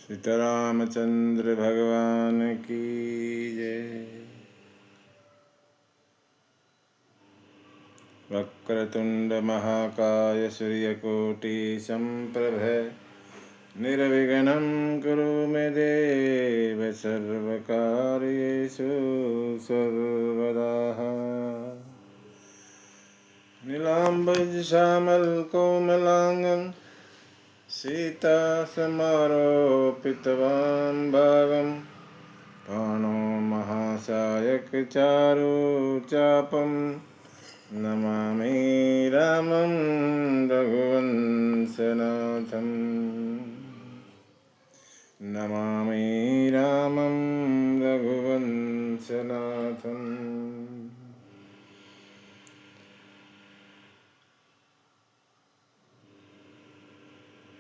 सीतारामचंद्र भगवान की जय। वक्रतुंड महाकाय सूर्यकोटि संप्रभ निर्विघ्नं कुरु मे देव सर्वकार्येषु सर्वदा। नीलाम्बुजश्यामलकोमलाङ्गं सीतासमारोपितवान् पाणौ महासायकचारुचापं नमामि रामं रघुवंशनाथं। नमामि रामं रघुवंशनाथम्।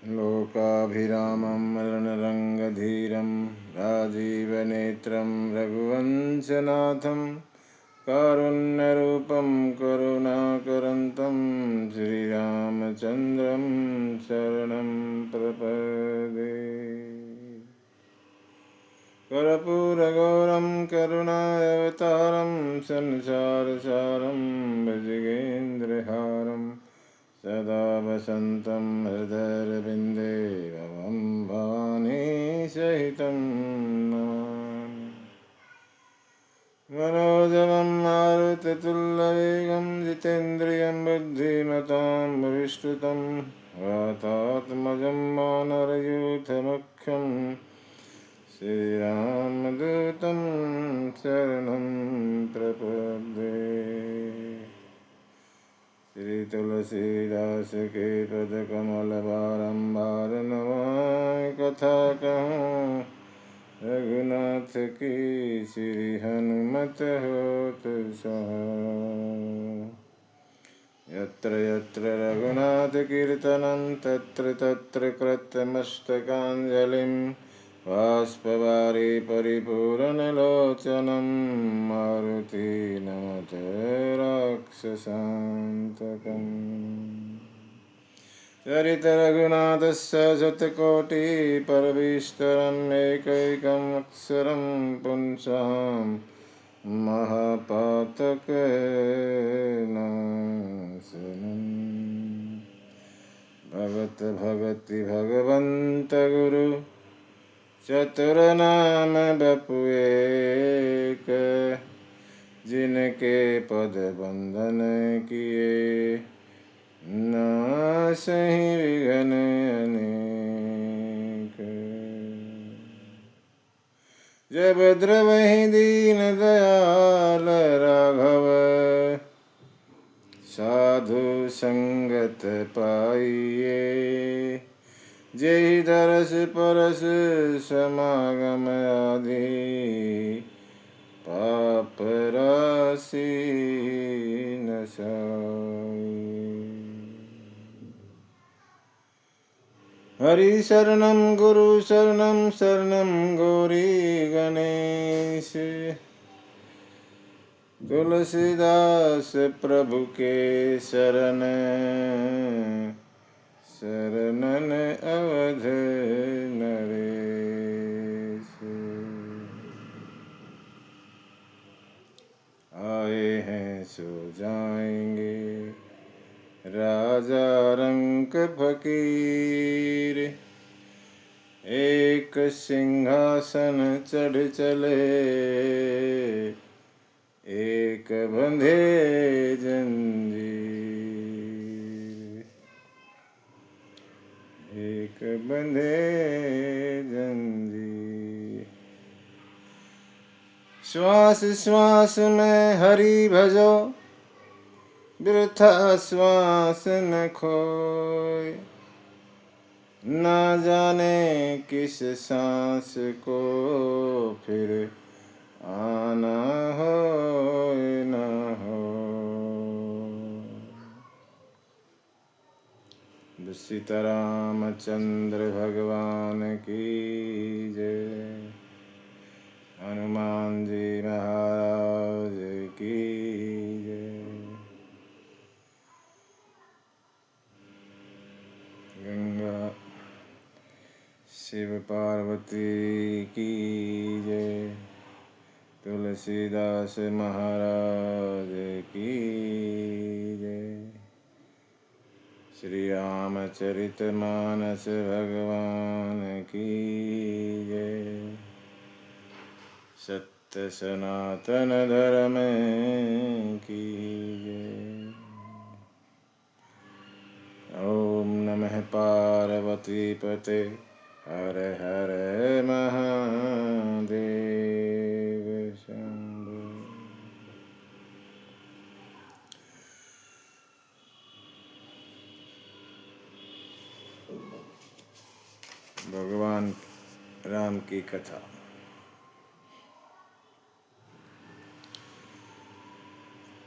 लोकाभिरामं रणरङ्गधीरं राजीवनेत्रं रघुवंशनाथं कारुण्यरूपं करुणाकरन्तं श्रीरामचन्द्रं शरणं प्रपद्ये। कर्पूरगौरं करुणावतारं संसारसारं भुजगेन्द्रहारं सदा वसन्तं हृदयरविन्दे भवं भवानी सहितं नमामि। मनोजवं मारुततुल्यवेगं जितेन्द्रियं बुद्धिमतां वरिष्ठं वातात्मजं वानरयूथमुख्यं श्रीरामदूतं शरणं प्रपद्ये। श्री तुलसीदास के पदकमल बारंबार नमामि। कथा कहूँ रघुनाथ की श्री हनुमत होत सहाय। यत्र यत्र रघुनाथ कीर्तनं तत्र तत्र कृतमस्तकाञ्जलिं बाष्पवारि परिपूर्णलोचनं मारुति नमत राक्षसान्तकम्। चरित रघुनाथस्य शतकोटि परमेश्वरम् एकैकम् अक्षरं पुंसां महापातकनाशनम्। भगत भगति भगवंत गुरु चतुरनाम बपु एक। जिनके पद बंधन किए नासहि विघ्न अनेक। जय भद्र वही दीन दयाल राघव साधु संगत पाइए। जेहि दरस परस समागम आदि पाप राशि नसाई। हरि शरणं गुरु शरणं शरणं गौरी गणेश। तुलसीदास प्रभु के शरण शरणन अवध नरेश। आए हैं सो जाएंगे राजा रंक फकीर। एक सिंहासन चढ़ चले एक बंधे जंजीर। एक बंधे जंजीर। श्वास श्वास में हरि भजो वृथा श्वास न खोए। ना जाने किस सांस को फिर आना हो न हो। सीतारामचंद्र भगवान की जय। हनुमान जी महाराज की जय। गंगा शिव पार्वती की जय। तुलसीदास महाराज की जय। श्री रामचरित मानस भगवान की जय। सत्य सनातन धर्म की जय। ओम नमः पार्वती पते हर हर महादेव शंभो। भगवान राम की कथा।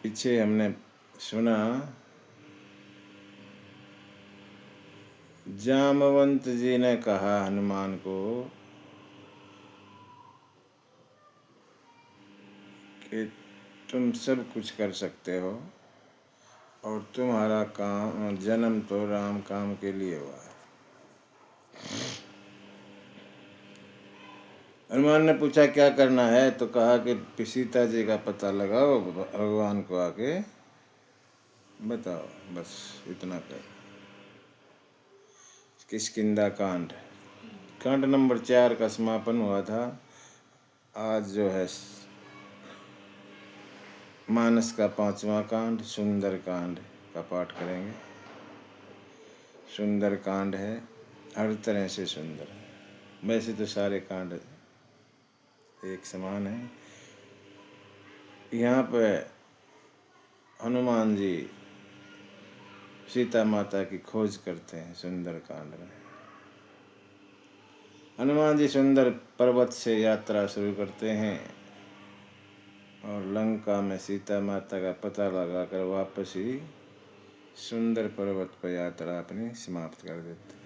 पीछे हमने सुना जामवंत जी ने कहा हनुमान को कि तुम सब कुछ कर सकते हो और तुम्हारा काम जन्म तो राम काम के लिए हुआ है। हनुमान ने पूछा क्या करना है, तो कहा कि सीता जी का पता लगाओ, भगवान को आके बताओ, बस इतना कर। किष्किंधा कांड, कांड नंबर 4 का समापन हुआ था। आज जो है मानस का 5वां कांड सुंदर कांड का पाठ करेंगे। सुंदर कांड है, हर तरह से सुंदर है। वैसे तो सारे कांड एक समान है। यहाँ पे हनुमान जी सीता माता की खोज करते हैं। सुंदर कांड में हनुमान जी सुंदर पर्वत से यात्रा शुरू करते हैं और लंका में सीता माता का पता लगाकर वापस ही सुंदर पर्वत पर यात्रा अपनी समाप्त कर देते हैं।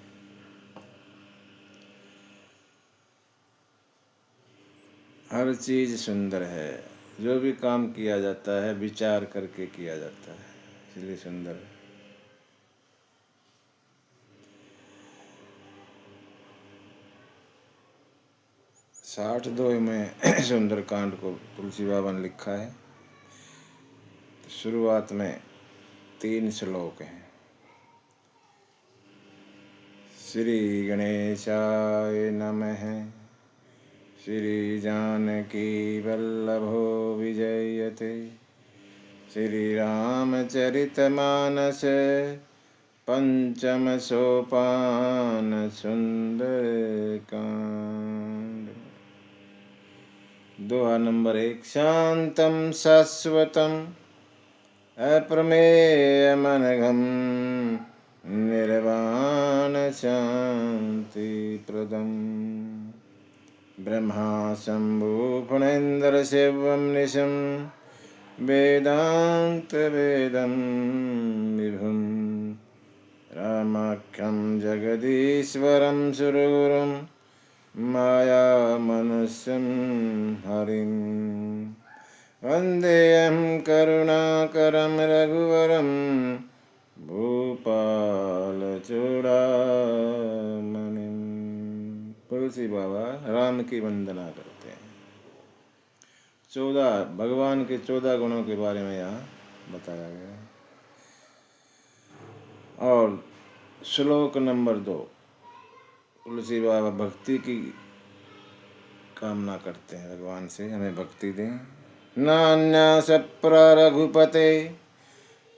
हर चीज सुंदर है। जो भी काम किया जाता है विचार करके किया जाता है, इसलिए सुंदर है। साठ 2 में सुंदर कांड को तुलसी बाबा ने लिखा है। तो शुरुआत में 3 श्लोक हैं। श्री गणेशाय नमः। श्री जानकी वल्लभो विजयते। श्री रामचरित मानस पंचम सोपान सुंदर कांड। दोहा नंबर 1। शांतम शाश्वतम अप्रमेयमनघम निर्वाण शांति प्रदम। ब्रह्मा शंभु फणेन्द्र शिवम निशम वेदांत वेदम विभुम। रामाख्यम जगदीश्वरम सुरगुरुम माया मनुष्यम हरिम। वंदेऽहं करुणाकरं रघुवरं भूपालचूडामणिं। तुलसी बाबा राम की वंदना करते हैं। 14 भगवान के 14 गुणों के बारे में यहाँ बताया गया है। और श्लोक नंबर 2 तुलसी बाबा भक्ति की कामना करते हैं, भगवान से हमें भक्ति दें। नान्यास रघुपते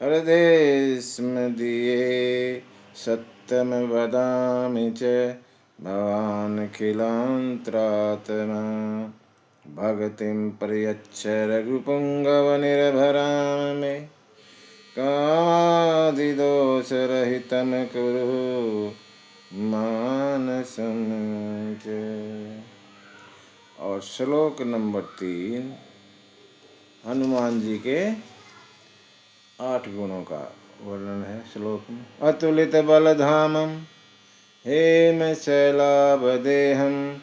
हृदय स्मदीये। सत्यम वदामि च भवान् अखिलान्तरात्मा। भक्तिं प्रयच्छ रघुपुङ्गवनिर्भरां मे। कामादिदोषरहितं कुरु मानसं च। और श्लोक नंबर 3 हनुमान जी के 8 गुणों का वर्णन है श्लोक में। अतुलित बलधामम हेम शैलाभदेहम।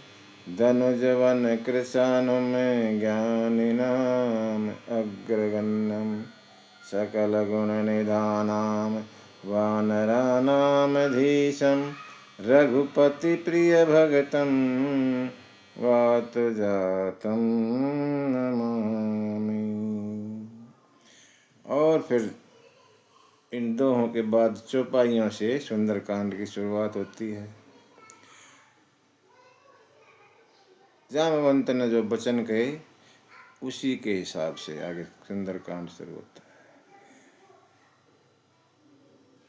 धनुजवन कृशानुम ज्ञानिनाम अग्रगण्यम। सकल गुण निधानाम वानरानाम धीशम। रघुपति प्रिय भगतम वात जातम नमामि। और फिर इन दोहों के बाद चौपाइयों से सुंदरकांड की शुरुआत होती है। जामवंत ने जो वचन कहे उसी के हिसाब से आगे सुंदरकांड शुरू होता है।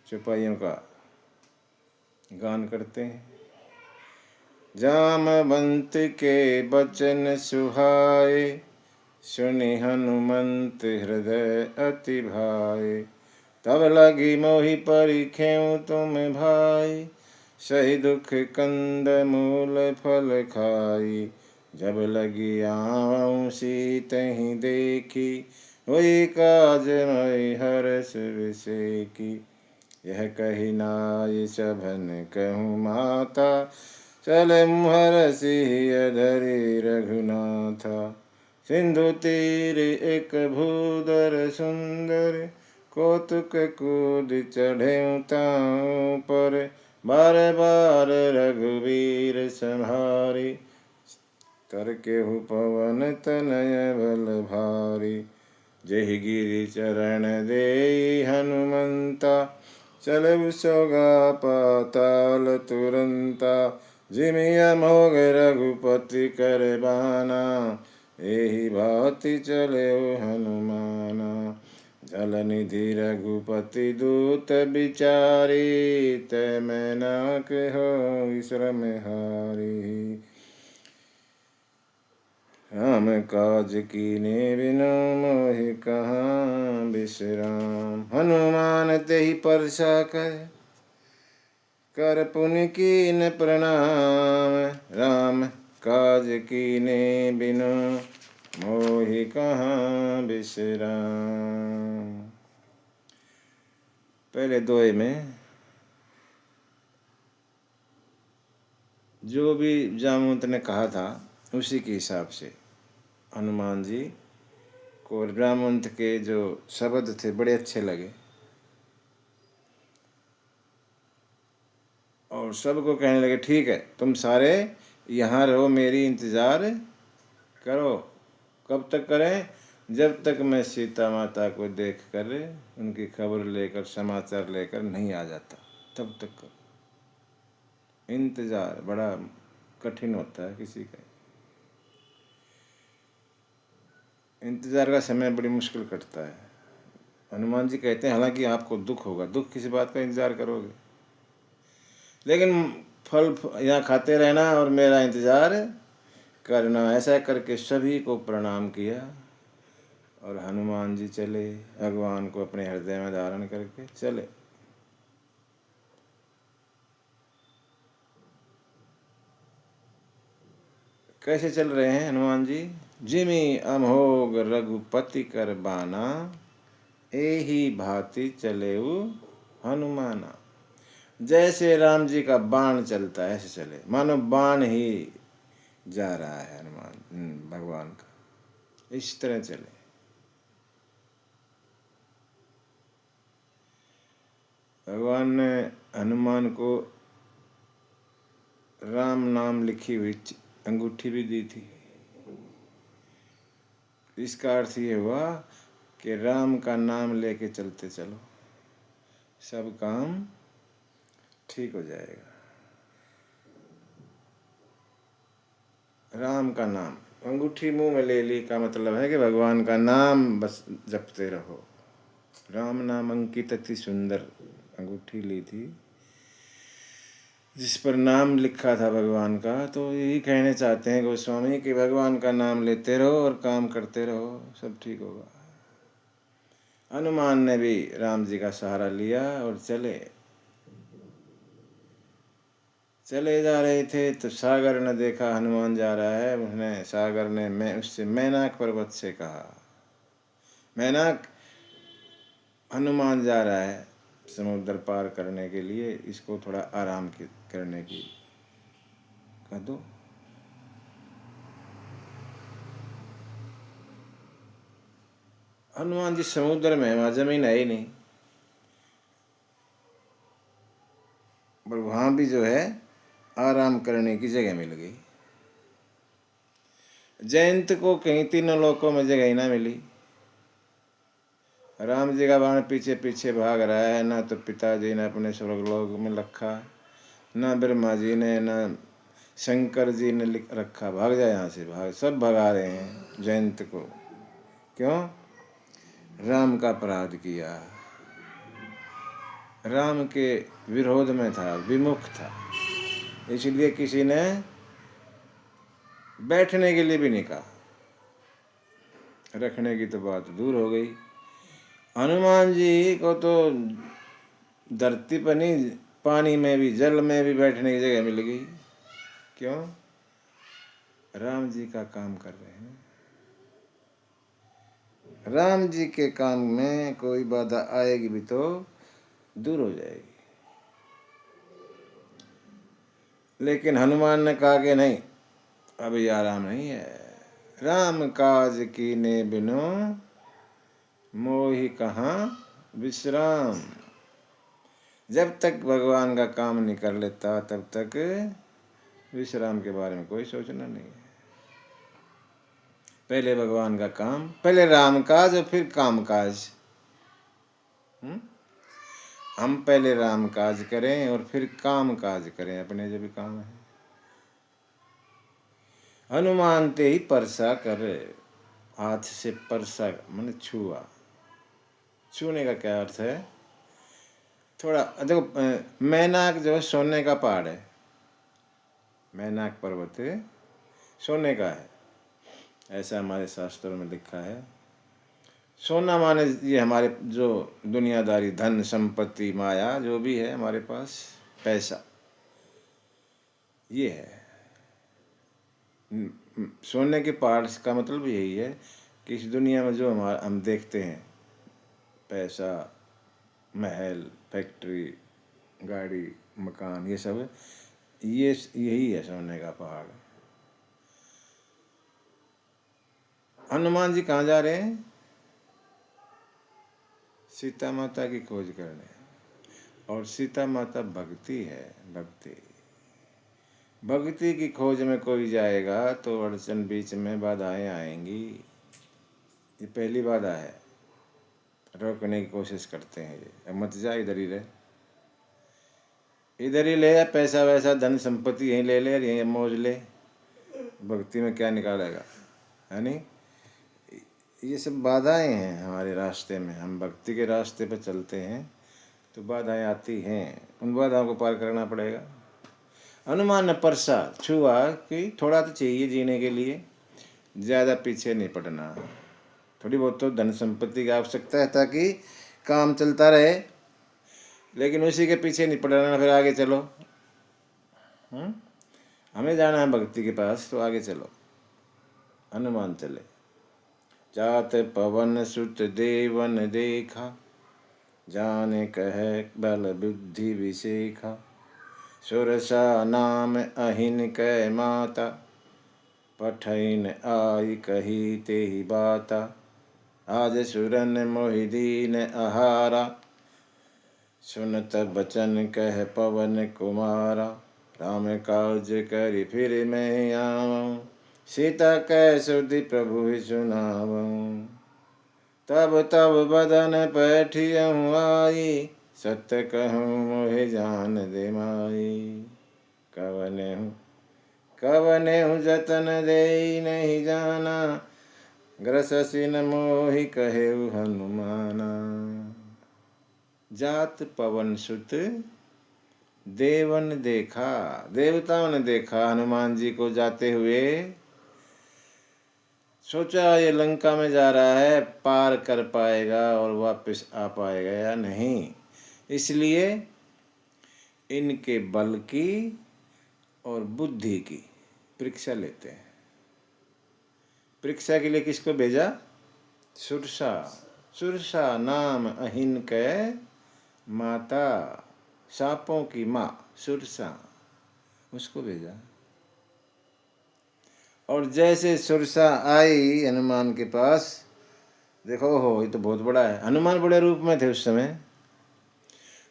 चौपाइयों का गान करते हैं। जामवंत के वचन सुहाए, सुनि हनुमंत हृदय अति भाए। तब लगी मोहि परिखेउ तुम भाई, सही दुख कंद मूल फल खाई। जब लगी आऊँ सीतहि देखी, हुई काज मई हर्ष विसेकी। यह कही नाई सभन कहूँ माता, चले हरषि धरि रघुनाथा। सिंधु तीर एक भूधर सुंदर, कौतुक कूद चढ़े ताऊ पर। बार बार रघुवीर संहारी, तर केहु पवन तनय बल भारी। जेहि गिरि चरण देई हनुमंता, चलऊ सोगा पाताल तुरंता। जिमि अमोघ रघुपति कर बाना, एहि भांति चलऊ हनुमाना। जल निधि रघुपति दूत बिचारी, तै मैनाक होई श्रम हारी। राम काज कीने बिनु मोहि कहाँ विश्राम। हनुमान तेहि परसा कर पुनि कीन प्रणाम। राम काज कीने बिनु मोहि कहाँ विश्राम। पहले दोहे में जो भी जामवंत ने कहा था उसी के हिसाब से हनुमान जी को जामवंत के जो शब्द थे बड़े अच्छे लगे और सबको कहने लगे ठीक है तुम सारे यहाँ रहो, मेरी इंतज़ार करो। कब तक करें? जब तक मैं सीता माता को देख कर उनकी खबर लेकर समाचार लेकर नहीं आ जाता, तब तक करो। इंतज़ार बड़ा कठिन होता है किसी का। इंतज़ार का समय बड़ी मुश्किल कटता है। हनुमान जी कहते हैं हालांकि आपको दुख होगा, दुख किसी बात का इंतज़ार करोगे, लेकिन फल यहाँ खाते रहना और मेरा इंतज़ार करना। ऐसा करके सभी को प्रणाम किया और हनुमान जी चले, भगवान को अपने हृदय में धारण करके चले। कैसे चल रहे हैं हनुमान जी? जिमि अमोघ रघुपति कर बाना, एही भांति चलेऊ हनुमाना। जैसे राम जी का बाण चलता है ऐसे चले, मानो बाण ही जा रहा है हनुमान भगवान का, इस तरह चले। भगवान ने हनुमान को राम नाम लिखी हुई अंगूठी भी दी थी। इसका अर्थ ये हुआ कि राम का नाम लेके चलते चलो, सब काम ठीक हो जाएगा। राम का नाम अंगूठी मुंह में ले ली का मतलब है कि भगवान का नाम बस जपते रहो। राम नाम अंकित अति सुंदर अंगूठी ली थी जिस पर नाम लिखा था भगवान का। तो यही कहने चाहते हैं गोस्वामी कि भगवान का नाम लेते रहो और काम करते रहो, सब ठीक होगा। हनुमान ने भी राम जी का सहारा लिया और चले जा रहे थे तो सागर ने देखा हनुमान जा रहा है। उसने सागर ने उससे मैनाक पर्वत से कहा, मैनाक हनुमान जा रहा है समुद्र पार करने के लिए, इसको थोड़ा आराम करने की कह दो। हनुमान जी समुद्र में, वहाँ जमीन है ही नहीं। भगवान वहाँ भी जो है आराम करने की जगह मिल गई। जयंत को कहीं तीनों लोकों में जगह ही ना मिली। राम जी का बाण पीछे पीछे भाग रहा है, ना तो पिताजी ने अपने स्वर्गलोक में रखा, ना ब्रह्मा जी ने, ना शंकर जी ने लिख रखा। भाग जाए यहाँ से, भाग, सब भगा रहे हैं जयंत को। क्यों? राम का अपराध किया, राम के विरोध में था, विमुख था, इसलिए किसी ने बैठने के लिए भी नहीं कहा, रखने की तो बात दूर हो गई। हनुमान जी को तो धरती पर नहीं, पानी में भी, जल में भी बैठने की जगह मिल गई। क्यों? राम जी का काम कर रहे हैं। राम जी के काम में कोई बाधा आएगी भी तो दूर हो जाएगी। लेकिन हनुमान ने कहा कि नहीं, अभी आराम नहीं है। राम काज कीने बिनु मोहि कहाँ विश्राम। जब तक भगवान का काम नहीं कर लेता तब तक विश्राम के बारे में कोई सोचना नहीं है। पहले भगवान का काम, पहले राम काज और फिर काम काज। हम पहले राम काज करें और फिर काम काज करें, अपने जो भी काम है। हनुमान ते ही परसा कर, हाथ से परसा मैंने छुआ। छूने का क्या अर्थ है? थोड़ा देखो, मैनाक जो है सोने का पहाड़ है, मैनाक पर्वत सोने का है, ऐसा हमारे शास्त्रों में लिखा है। सोना माने ये हमारे जो दुनियादारी धन संपत्ति माया जो भी है हमारे पास, पैसा, ये है। सोने के पहाड़ का मतलब यही है कि इस दुनिया में जो हम देखते हैं, पैसा, महल, फैक्ट्री, गाड़ी, मकान, ये सब यही है सोने का पहाड़। हनुमान जी कहाँ जा रहे हैं? सीता माता की खोज करने। और सीता माता भक्ति है, भक्ति। भक्ति की खोज में कोई जाएगा तो अड़चन बीच में बाधाएं आएंगी। ये पहली बाधा है, रोकने की कोशिश करते हैं ये, मत जा, इधर ही रहे, इधर ही ले, पैसा वैसा धन संपत्ति यहीं ले ले, यहीं मौज ले, भक्ति में क्या निकालेगा, है नहीं? ये सब बाधाएं हैं हमारे रास्ते में। हम भक्ति के रास्ते पर चलते हैं तो बाधाएं आती हैं, उन बाधाओं को पार करना पड़ेगा। हनुमान ने परसा छुआ कि थोड़ा तो चाहिए जीने के लिए, ज़्यादा पीछे नहीं पड़ना, थोड़ी बहुत तो धन संपत्ति की आवश्यकता है ताकि काम चलता रहे, लेकिन उसी के पीछे नहीं पड़ना, फिर आगे चलो। हमें जाना है भक्ति के पास तो आगे चलो। हनुमान चले। जात पवन सुत देवन देखा, जाने कहे बल बुद्धि विशेखा। सुरसा नाम अहिन कै माता, पठैन आई कही ते ही बाता। आज सुरन मोहि दीन आहारा, सुनत बचन कह पवन कुमारा। राम काज करि फिर मैं आवं, सीता कै सुधि प्रभु सुनावं। तब तब बदन पैठियहु आई, सत्य कहूँ मोहि जान दे माई। कवनेहु जतन दे नहीं जाना, ग्रससि न मोहि कहेउ हनुमाना। जात पवन सुत देवन देखा, देवताओं ने देखा हनुमान जी को जाते हुए। सोचा ये लंका में जा रहा है, पार कर पाएगा और वापस आ पाएगा या नहीं, इसलिए इनके बल की और बुद्धि की परीक्षा लेते हैं। परीक्षा के लिए किसको भेजा? सुरसा। सुरसा नाम अहिन कै माता, सांपों की माँ सुरसा, उसको भेजा। और जैसे सुरसा आई हनुमान के पास, देखो हो ये तो बहुत बड़ा है। हनुमान बड़े रूप में थे उस समय।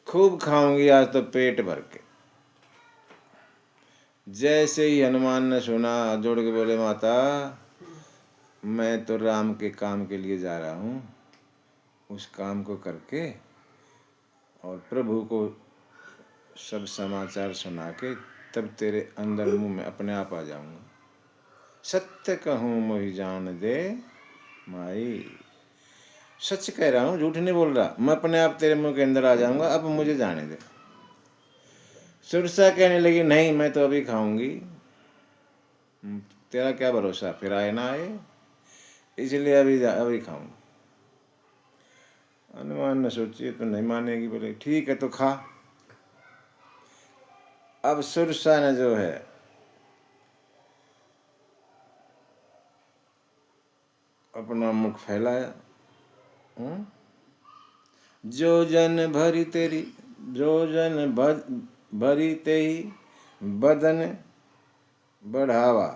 खूब खाऊंगी आज तो पेट भर के, जैसे ही हनुमान ने सुना, जोड़ के बोले, माता मैं तो राम के काम के लिए जा रहा हूँ, उस काम को करके और प्रभु को सब समाचार सुना के तब तेरे अंदर मुंह में अपने आप आ जाऊंगा। सत्य कहूँ मोहि जान दे माई, सच कह रहा हूँ, झूठ नहीं बोल रहा, मैं अपने आप तेरे मुंह के अंदर आ जाऊंगा, अब मुझे जाने दे। सुरसा कहने लगी, नहीं मैं तो अभी खाऊंगी, तेरा क्या भरोसा फिर आए ना आए, इसलिए अभी खाऊंगी। हनुमान ने सोची तो नहीं मानेगी, बोले ठीक है तो खा। अब सुरसा ने जो है अपना मुख फैलाया, जो जन भरी तेरी, जो जन भरी तेही बदन बढ़ावा।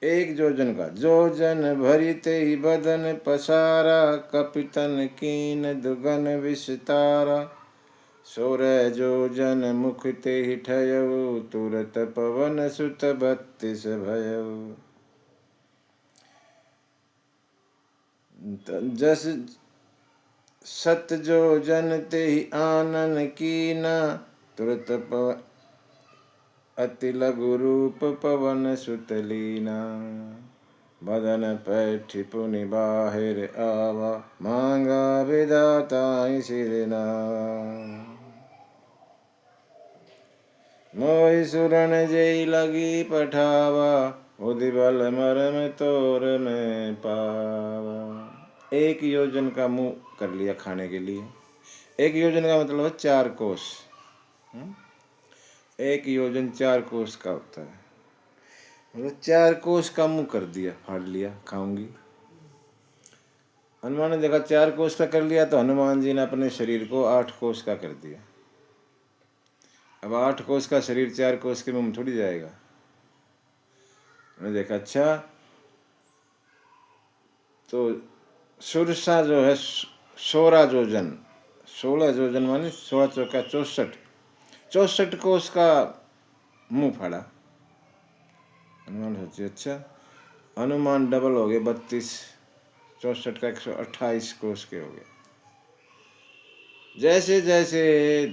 एक जोजन का, जो जन भरी तेही बदन पसारा, कपितन कीन दुगन विस्तारा। 16 जोजन मुख तेहि ठयऊ, तुरत पवन सुत 32 भयऊ। जस 7 जोजन तेहि आनन कीना, तुरत अति लघु रूप पवन सुत लीना। बदन पैठि पुनि बाहिर आवा, मांगा विधाताहि सिरना। मोहि सुरन जेई लगी पठावा, उदिबल मरम तोर में पावा। 1 योजन का मुंह कर लिया खाने के लिए। 1 योजन का मतलब है 4 कोस। 1 योजन 4 कोस का होता है, मतलब 4 कोस का मुंह कर दिया, फाड़ लिया, खाऊंगी। हनुमान ने देखा 4 कोस का कर लिया, तो हनुमान जी ने अपने शरीर को 8 कोस का कर दिया। अब 8 कोस का शरीर 4 कोस के मुंह में थोड़ी जाएगा। उन्होंने देखा अच्छा, तो सुरसा जो है 16 जोजन, 16 जोजन माने 16 चौका 64, 64 कोस का मुंह फाड़ा। हनुमान सोचे अच्छा, हनुमान डबल हो गए, 32, 64 का 128 कोस के हो गए। जैसे जैसे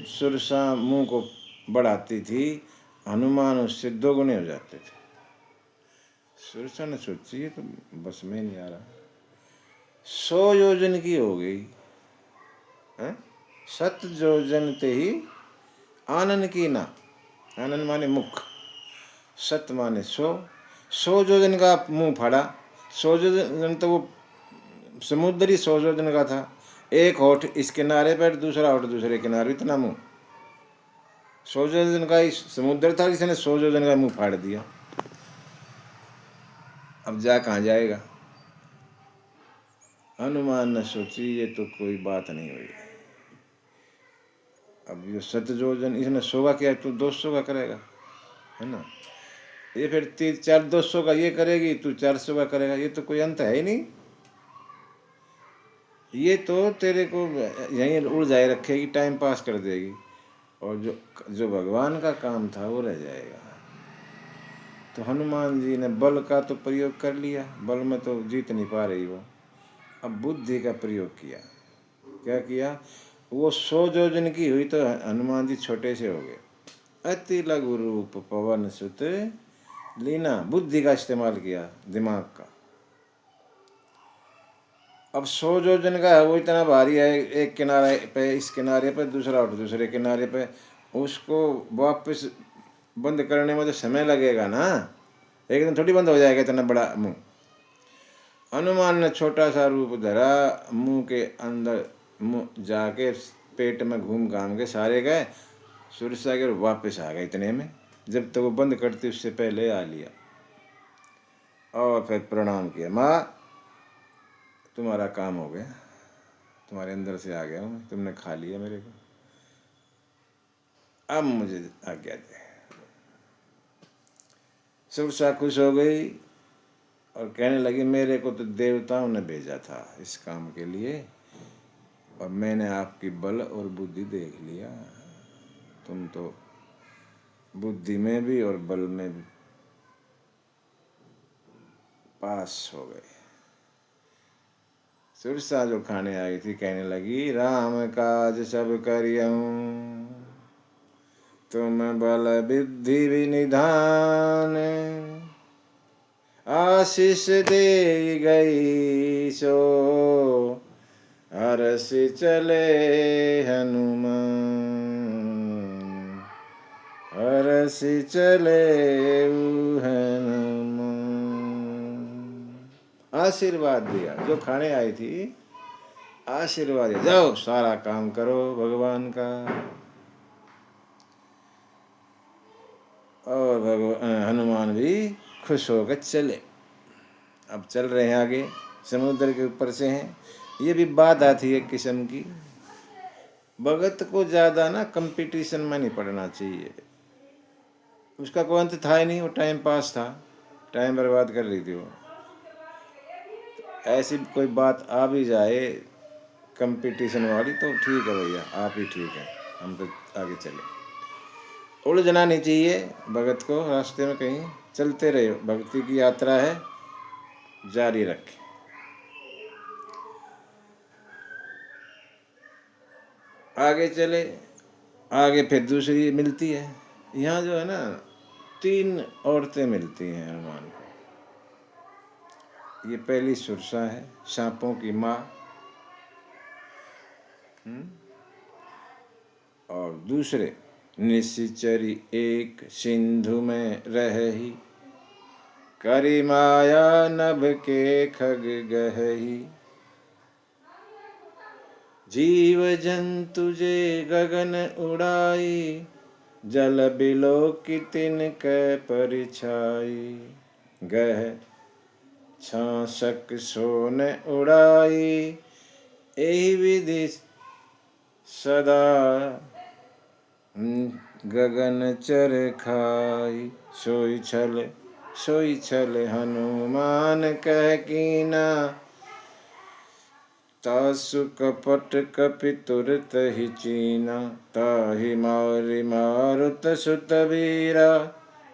सुरसा मुंह को बढ़ाती थी, हनुमान उससे 2 गुने हो जाते थे। सुरसा ने सोची तो बस में नहीं आ रहा, 100 योजन की हो गई है। 7 योजन ते ही आनन की ना, आनन माने मुख, 7 माने 100, 100 योजन का मुंह फाड़ा। 100 योजन तो वो समुद्री 100 योजन का था, एक होठ इस किनारे पर, दूसरा होठ दूसरे किनारे, इतना मुंह। 100 योजन का ही समुद्र था, जिसने 100 योजन का मुंह फाड़ दिया। अब जा कहाँ जाएगा। हनुमान ने सोची ये तो कोई बात नहीं हुई। अब ये 7 योजन इसने 100 का किया, तू 200 का करेगा, है ना। ये फिर 200 का ये करेगी, तू 400 का करेगा, ये तो कोई अंत है ही नहीं। ये तो तेरे को यहीं उड़ जाए रखेगी, टाइम पास कर देगी, और जो जो भगवान का काम था वो रह जाएगा। तो हनुमान जी ने बल का तो प्रयोग कर लिया, बल में तो जीत नहीं पा रही वो। अब बुद्धि का प्रयोग किया। क्या किया, वो 100 योजन की हुई तो हनुमान जी छोटे से हो गए। अति लघु रूप पवन सुत लीना, बुद्धि का इस्तेमाल किया, दिमाग का। अब 100 योजन का है, वो इतना भारी है, एक किनारे पे, इस किनारे पे, दूसरा और दूसरे किनारे पे, उसको वापस बंद करने में तो समय लगेगा ना, एकदम थोड़ी बंद हो जाएगा इतना बड़ा मुंह। हनुमान ने छोटा सा रूप धरा, मुंह के अंदर मुंह जाके पेट में घूम घाम के सारे गए, सुरसा के वापस आ गए इतने में, जब तक तो वो बंद करती उससे पहले आ लिया। और फिर प्रणाम किया, माँ तुम्हारा काम हो गया, तुम्हारे अंदर से आ गया हूँ, तुमने खा लिया मेरे को, अब मुझे आज्ञा दे। सुरसा खुश हो गई और कहने लगी, मेरे को तो देवताओं ने भेजा था इस काम के लिए, और मैंने आपकी बल और बुद्धि देख लिया, तुम तो बुद्धि में भी और बल में भी पास हो गए। सुरसा जो खाने आई थी कहने लगी, राम काज सब करियऊं, तुम बल विद्धि विनिधान, आशीष दे गई सो हरसि चले हनुमान, हरसि चले हनुमान। आशीर्वाद दिया, जो खाने आई थी आशीर्वाद दिया, जाओ सारा काम करो भगवान का। और भगवान हनुमान भी खुश होकर चले। अब चल रहे हैं आगे, समुद्र के ऊपर से हैं। ये भी बात आती है एक किस्म की। भगत को ज़्यादा ना कंपटीशन में नहीं पड़ना चाहिए। उसका कोई अंत था ही नहीं, वो टाइम पास था, टाइम बर्बाद कर रही थी वो। ऐसी कोई बात आ भी जाए कंपटीशन वाली तो ठीक है भैया, आप ही ठीक है, हम तो आगे चले। उलझना नहीं चाहिए भगत को, रास्ते में कहीं चलते रहे, भक्ति की यात्रा है, जारी रखें। आगे चले, आगे फिर दूसरी मिलती है। यहाँ जो है ना 3 औरतें मिलती हैं हनुमान को। ये पहली सुरसा है, सांपों की माँ। और दूसरे निशिचरी एक सिंधु में रही, करी माया नभ के खग गहही, जीव जंतु जे गगन उड़ाई, जल बिलो की तिनक परिछाई, गह छासक सोन उड़ाई, एहि विधि सदा गगन चर खाई, सोई छल हनुमान कह कीना, तासु कपट कपि तुरत ही चीना, ताहि मारि मारुत सुत वीरा,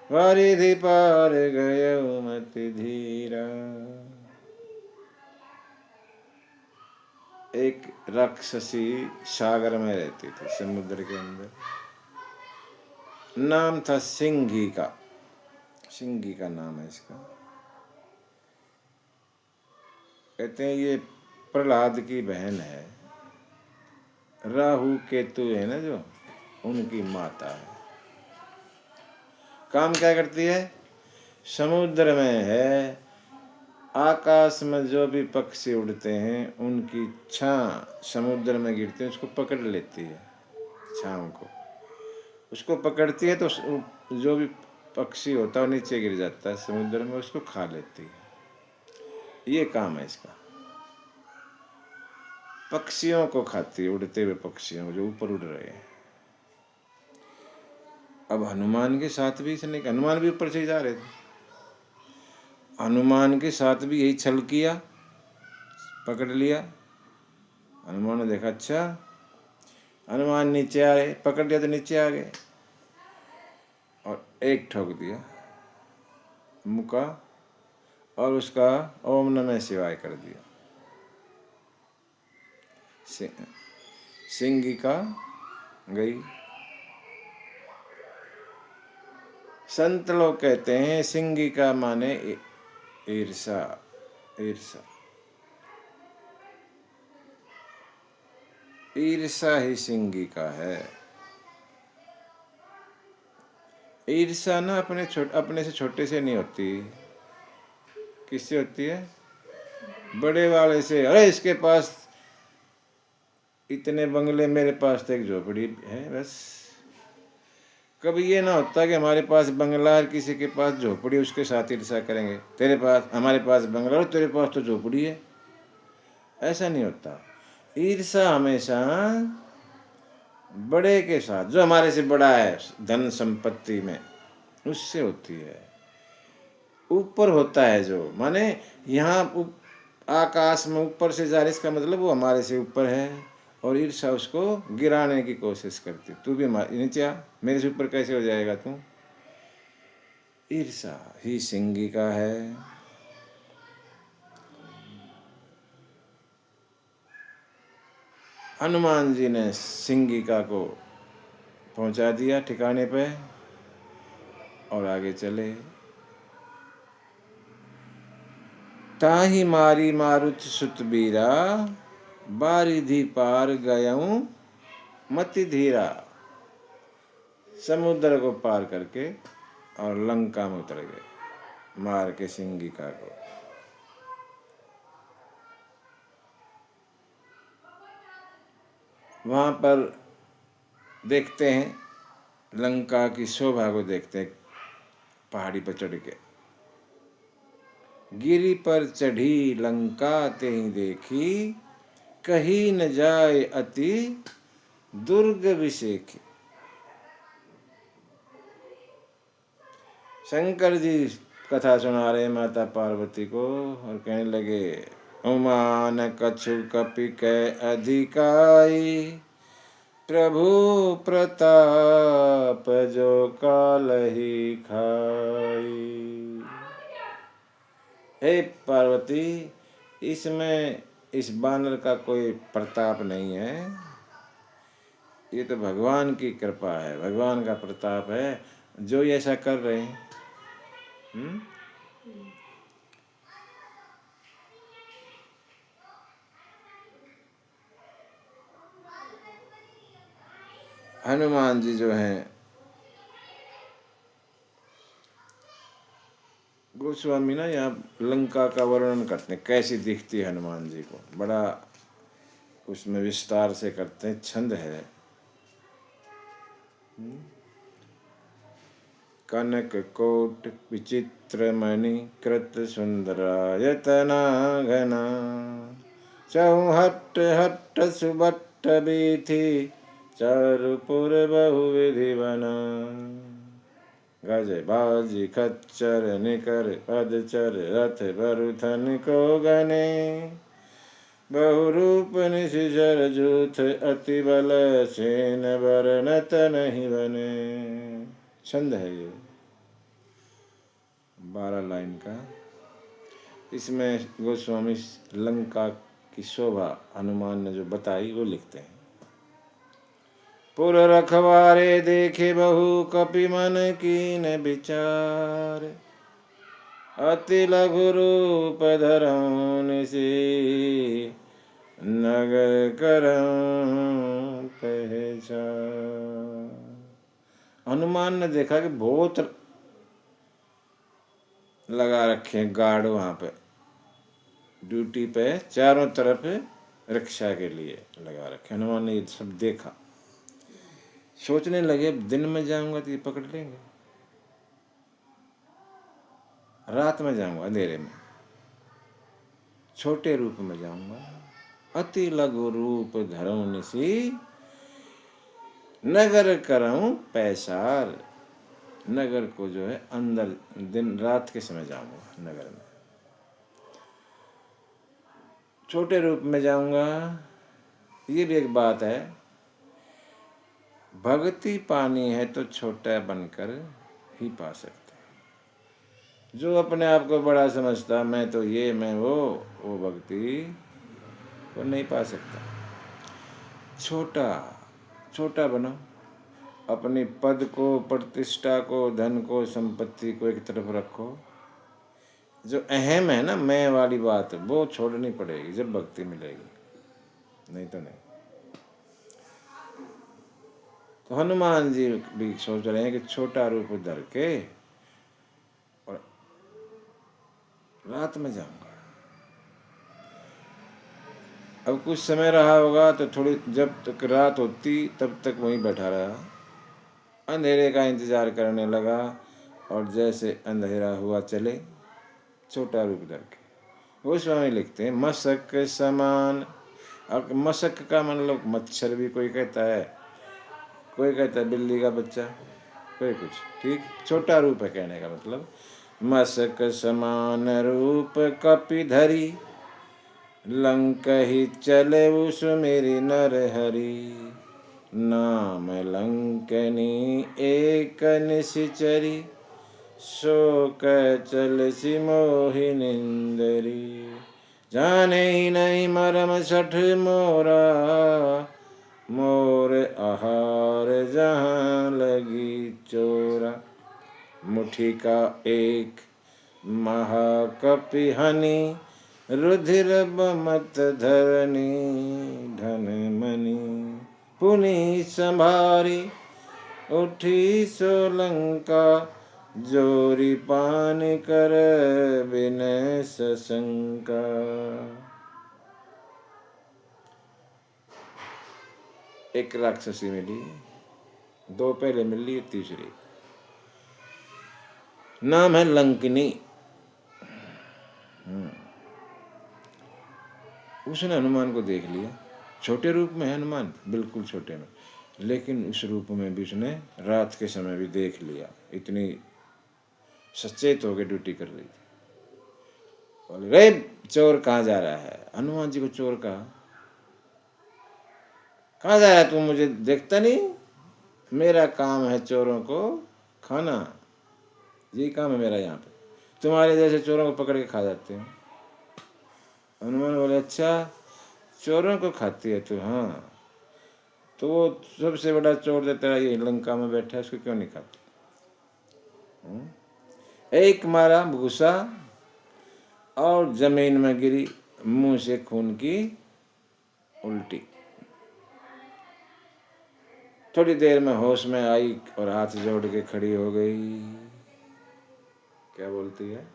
वारिधि पार गयो मति धीरा। एक राक्षसी सागर में रहती थी, समुद्र के अंदर। नाम था सिंघी का, सिंघी का नाम है इसका। कहते हैं ये प्रहलाद की बहन है, राहु केतु है ना जो, उनकी माता है। काम क्या करती है? समुद्र में है, आकाश में जो भी पक्षी उड़ते हैं उनकी छां समुद्र में गिरती है, उसको पकड़ लेती है, छांव को उसको पकड़ती है तो जो भी पक्षी होता है नीचे गिर जाता है समुद्र में, उसको खा लेती है। ये काम है इसका, पक्षियों को खाती है, उड़ते हुए पक्षियों जो ऊपर उड़ रहे हैं। अब हनुमान के साथ भी इसने, हनुमान भी ऊपर से जा रहे थे, हनुमान के साथ भी यही छल किया, पकड़ लिया। हनुमान ने देखा अच्छा, हनुमान नीचे आ रहे, पकड़ लिया तो नीचे आ गए और एक ठोक दिया मुका और उसका ओम नमः शिवाय कर दिया। सिंगिका गई। संत लोग कहते हैं सिंगिका माने ईर्षा, ईर्षा, ईर्षा ही सिंगिका है। ईर्षा ना अपने से छोटे से नहीं होती, किससे होती है? बड़े वाले से। अरे इसके पास इतने बंगले, मेरे पास तो एक झोपड़ी है बस। कभी ये ना होता कि हमारे पास बंगला और किसी के पास झोपड़ी, उसके साथ ईर्षा करेंगे, तेरे पास, हमारे पास बंगला और तेरे पास तो झोपड़ी है। ऐसा नहीं होता। ईर्षा हमेशा बड़े के साथ, जो हमारे से बड़ा है धन संपत्ति में, उससे होती है। ऊपर होता है जो, माने यहाँ आकाश में ऊपर से जा रहे, इसका मतलब वो हमारे से ऊपर है और ईर्षा उसको गिराने की कोशिश करती। तू भी नीचे आ, मेरे से ऊपर कैसे हो जाएगा तू। ईर्षा ही सिंगिका है। हनुमान जी ने सिंगिका को पहुंचा दिया ठिकाने पे और आगे चले। ताही मारी मारुत सुत बीरा, बारिधि पार गयऊं मति धीरा। समुद्र को पार करके और लंका में उतर गए मार के सिंगिका को। वहाँ पर देखते हैं, लंका की शोभा को देखते हैं पहाड़ी पर चढ़ के। गिरी पर चढ़ी लंका तेहि देखी, कही न जाए अति दुर्ग विषेखी। शंकर जी कथा सुना रहे माता पार्वती को और कहने लगे, उमान कछु कपि कै अधिकाई, प्रभु प्रताप जो कालहि खाई। हे पार्वती, इसमें इस बानर का कोई प्रताप नहीं है, ये तो भगवान की कृपा है, भगवान का प्रताप है जो ये ऐसा कर रहे हैं। हनुमान जी जो हैं, गोस्वामी ना यहाँ लंका का वर्णन करते हैं, कैसी दिखती है हनुमान जी को, बड़ा उसमें विस्तार से करते हैं, छंद है। कनक कोट विचित्र मणि कृत सुंदरायतना घना, चौहट्ट हट्ट सुबट्ट बीथि, चारुपुर बहुविधि बना। गज बाजी खच्चर निकर पदचर, रथ बरुथन को गने, बहुरूप निशिचर जूथ, अति बल सेन बरनत नहीं बने। छंद है ये 12 लाइन का। इसमें गोस्वामी लंका की शोभा हनुमान ने जो बताई वो लिखते हैं। पुर रखवारे देखे बहु, कपि मन कीन विचार, अति लघु रूप धरऊं निसी, नगर करऊं पहचान। हनुमान ने देखा कि बहुत लगा रखे गार्ड वहाँ पे ड्यूटी पे, चारों तरफ रक्षा के लिए लगा रखे। हनुमान ने ये सब देखा, सोचने लगे दिन में जाऊंगा तो ये पकड़ लेंगे, रात में जाऊंगा अंधेरे में, छोटे रूप में जाऊंगा, अति लघु रूप धरऊं निसी, नगर करऊं पैसार। नगर को जो है अंदर दिन रात के समय जाऊंगा नगर में, छोटे रूप में जाऊंगा। ये भी एक बात है, भक्ति पानी है तो छोटा बनकर ही पा सकते हैं। जो अपने आप को बड़ा समझता, मैं तो ये मैं वो भक्ति को नहीं पा सकता। छोटा छोटा बनो, अपनी पद को, प्रतिष्ठा को, धन को, संपत्ति को एक तरफ रखो। जो अहम है ना, मैं वाली बात, वो छोड़नी पड़ेगी जब भक्ति मिलेगी, नहीं तो नहीं। तो हनुमान जी भी सोच रहे हैं कि छोटा रूप धर के और रात में जाऊंगा। अब कुछ समय रहा होगा तो थोड़ी, जब तक रात होती तब तक वहीं बैठा रहा, अंधेरे का इंतजार करने लगा। और जैसे अंधेरा हुआ चले, छोटा रूप धर के। वो स्वामी लिखते हैं, मशक समान। अब मशक का मतलब मच्छर भी कोई कहता है, कोई कहता है बिल्ली का बच्चा, कोई कुछ, ठीक। छोटा रूप है कहने का मतलब। मशक समान रूप कपि धरी, लंक ही चले सुमिरि नर हरि, नाम लंकनी एक निशिचरी, शोक चल सी मोहि निंदरी। जाने ही नहीं मरम सठ मोरा, मोर आहार जहाँ लगी चोरा। मुठी का एक महाकपि हनि, रुधिर बमत धरनी धन मनि। पुनि संभारी उठी सोलंका, जोरी पान कर बिनय सशंका। एक राक्षसी मिली, दो पहले मिली, तीसरी नाम है लंकिनी। उसने हनुमान को देख लिया। छोटे रूप में है हनुमान, बिल्कुल छोटे में, लेकिन उस रूप में भी उसने रात के समय भी देख लिया। इतनी सचेत होकर ड्यूटी कर रही थी। बोले, रे चोर कहाँ जा रहा है? हनुमान जी को चोर कहा। कहाँ जा रहा है तू? मुझे देखता नहीं? मेरा काम है चोरों को खाना, यही काम है मेरा। यहाँ पे तुम्हारे जैसे चोरों को पकड़ के खा जाते हैं। हनुमान बोले, अच्छा चोरों को खाती है तू? हाँ, तो वो सबसे बड़ा चोर जो तेरा ये लंका में बैठा है, उसको क्यों नहीं खाती? एक मारा घुसा और जमीन में गिरी, मुंह से खून की उल्टी। थोड़ी देर में होश में आई और हाथ जोड़ के खड़ी हो गई। क्या बोलती है?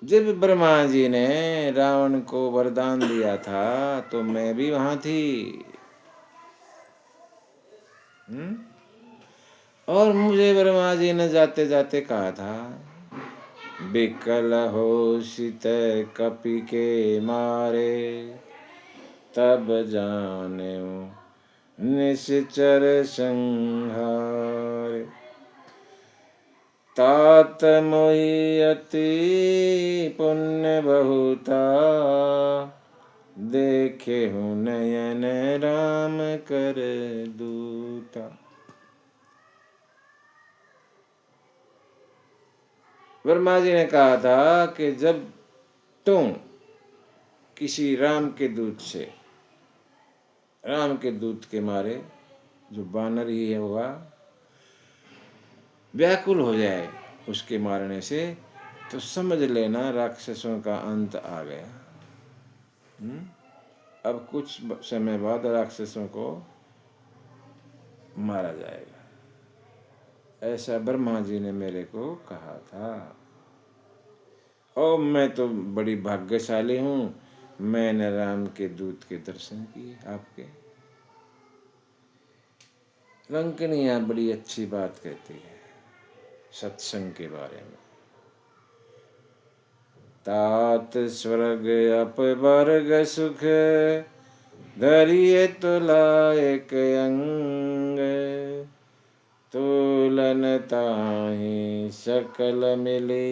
जब ब्रह्मा जी ने रावण को वरदान दिया था तो मैं भी वहां थी। और मुझे ब्रह्मा जी ने जाते जाते कहा था, बिकल हो सित कपि के मारे, तब जाने निश्चर संहार। तात मोहि अति पुण्य बहुता, देखे हूँ नयन राम कर दूता। ब्रह्मा जी ने कहा था कि जब तुम किसी राम के दूत से, राम के दूत के मारे, जो बानर ही है होगा, व्याकुल हो जाए उसके मारने से, तो समझ लेना राक्षसों का अंत आ गया। अब कुछ समय बाद राक्षसों को मारा जाएगा, ऐसा ब्रह्मा जी ने मेरे को कहा था। और मैं तो बड़ी भाग्यशाली हूँ, मैंने राम के दूत के दर्शन किए आपके। लंकनी यहाँ बड़ी अच्छी बात कहती है सत्संग के बारे में। तात स्वर्ग अपवर्ग सुख, धरिए तुलायक अंग, तुलन ताहि सकल मिले,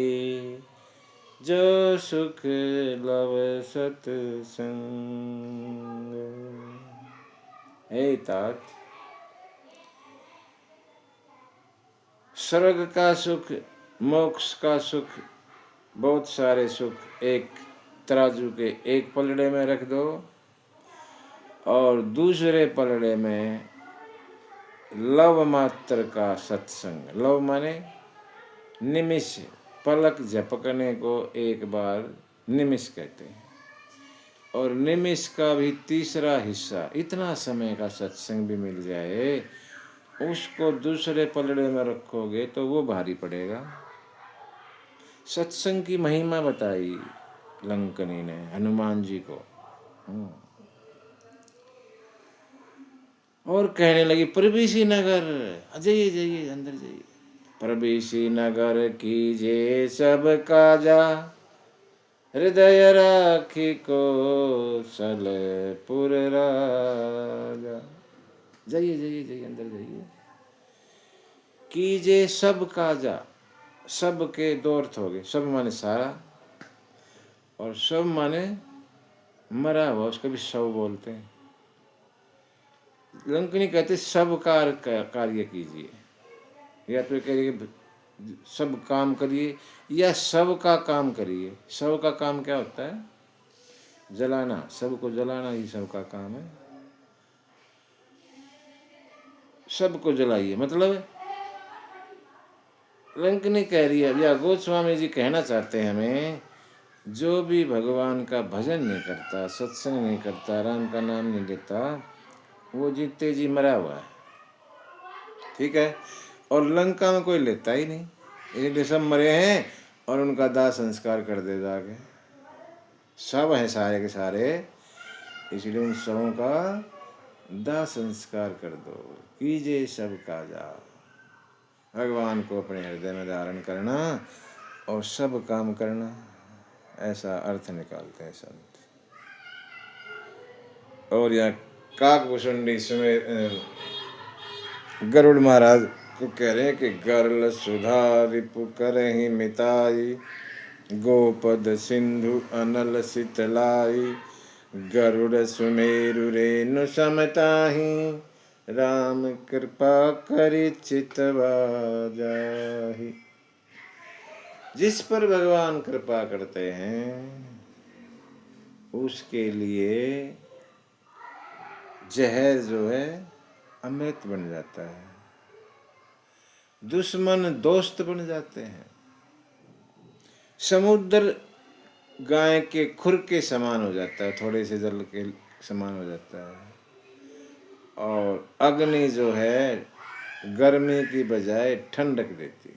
जो सुख लव सत्संग। हे तात, स्वर्ग का सुख, मोक्ष का सुख, बहुत सारे सुख एक तराजू के एक पलड़े में रख दो और दूसरे पलड़े में लव मात्र का सत्संग। लव माने निमिष, पलक झपकने को एक बार निमिष कहते हैं। और निमिष का भी तीसरा हिस्सा, इतना समय का सत्संग भी मिल जाए, उसको दूसरे पलड़े में रखोगे तो वो भारी पड़ेगा। सत्संग की महिमा बताई लंकनी ने हनुमान जी को। और कहने लगी, प्रवेशी नगर, जाइए जाइए अंदर जाइए। प्रवेशी नगर कीजे सब काजा, हृदय राखी को सलपुर राजा। जाइए जाइए जाइए अंदर जाइए। कीजे सब काजा, सब के दो अर्थ हो गए। सब माने सारा, और शव माने मरा हुआ, उसका भी शव बोलते हैं। लंकनी कहते सब कार्य कीजिए, या तो कहिए सब काम करिए या सब का काम करिए। सब का काम क्या होता है? जलाना, सबको जलाना ही सब का काम है। सबको जलाइए, मतलब लंकनी कह रही है, या गोस्वामी जी कहना चाहते हैं हमें, जो भी भगवान का भजन नहीं करता, सत्संग नहीं करता, राम का नाम नहीं लेता, वो जीते जी मरा हुआ है। ठीक है, और लंका में कोई लेता ही नहीं, इसलिए सब मरे हैं और उनका दाह संस्कार कर दे जाके। सब हैं सारे के सारे, इसलिए उन सबों का दाह संस्कार कर दो। कीजिए सब काजा, भगवान को अपने हृदय में धारण करना और सब काम करना, ऐसा अर्थ निकालते हैं संत। और यहाँ काकभूषुंडी समेत गरुड़ महाराज को कह रहे हैं कि गर्ल सुधा रिपु करहि मिताई, गोपद सिंधु अनल शीतलाई, गरुड़ सुमेरु रेणु समताहि, राम कृपा करि चितवा जाहि। जिस पर भगवान कृपा करते हैं उसके लिए जहर जो है अमृत बन जाता है, दुश्मन दोस्त बन जाते हैं। समुद्र गाय के खुर के समान हो जाता है, थोड़े से जल के समान हो जाता है। और अग्नि जो है गर्मी की बजाय ठंडक देती है।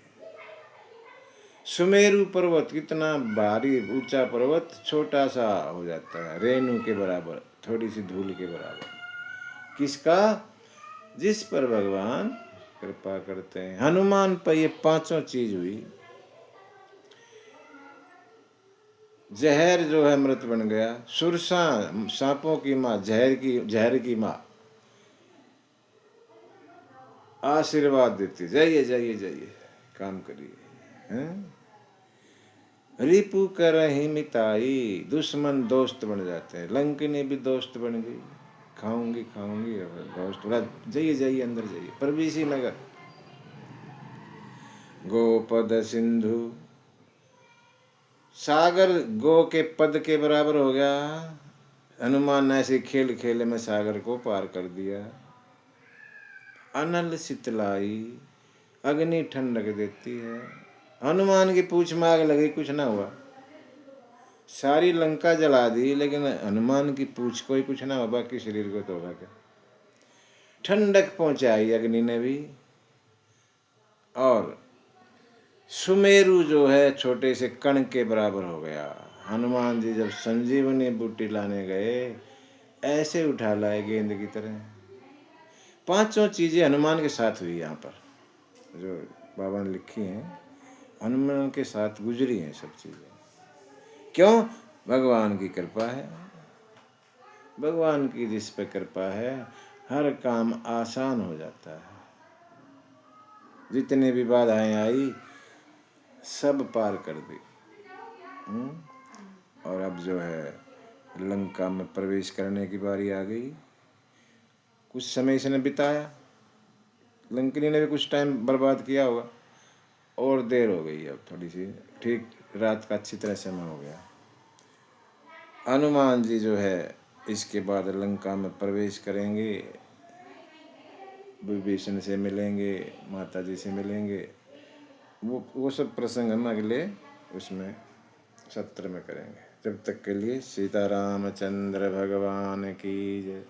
सुमेरु पर्वत कितना भारी ऊंचा पर्वत छोटा सा हो जाता है, रेणु के बराबर, थोड़ी सी धूल के बराबर। किसका? जिस पर भगवान कृपा करते हैं। हनुमान पर ये पांचों चीज हुई। जहर जो है अमृत बन गया, सुरसा सांपों की माँ, जहर की माँ आशीर्वाद देती, जाइए जाइए जाइए काम करिए, हैं? रिपु करहि मिताई, दुश्मन दोस्त बन जाते हैं। लंकिनी भी दोस्त बन गई, खाऊंगी खाऊंगी, दोस्त बोला जाइए जाइए अंदर जाइए। परवीसी नगर, गोपद सिंधु, सागर गो के पद के बराबर हो गया। हनुमान ने ऐसे खेल खेले में सागर को पार कर दिया। अनल शीतलाई, अग्नि ठंडक देती है। हनुमान की पूछ में आग लगी, कुछ ना हुआ। सारी लंका जला दी, लेकिन हनुमान की पूछ को ही कुछ ना हुआ, बाकी शरीर को तो होगा क्या। ठंडक पहुंचाई अग्नि ने भी। और सुमेरु जो है छोटे से कण के बराबर हो गया। हनुमान जी जब संजीवनी बूटी लाने गए, ऐसे उठा लाए गेंद की तरह। पांचों चीजें हनुमान के साथ हुई। यहाँ पर जो बाबा ने लिखी हैं, हनुमान के साथ गुजरी हैं सब चीजें। क्यों? भगवान की कृपा है। भगवान की जिस पे कृपा है, हर काम आसान हो जाता है। जितने भी बाधाएं आई सब पार कर दी। और अब जो है लंका में प्रवेश करने की बारी आ गई। कुछ समय इसने बिताया, लंकिनी ने भी कुछ टाइम बर्बाद किया होगा, और देर हो गई अब थोड़ी सी। ठीक रात का अच्छी तरह समय हो गया। हनुमान जी जो है इसके बाद लंका में प्रवेश करेंगे, विभीषण से मिलेंगे, माता जी से मिलेंगे। वो सब प्रसंग हम अगले उसमें सत्र में करेंगे। जब तक के लिए सीतारामचंद्र भगवान की जय।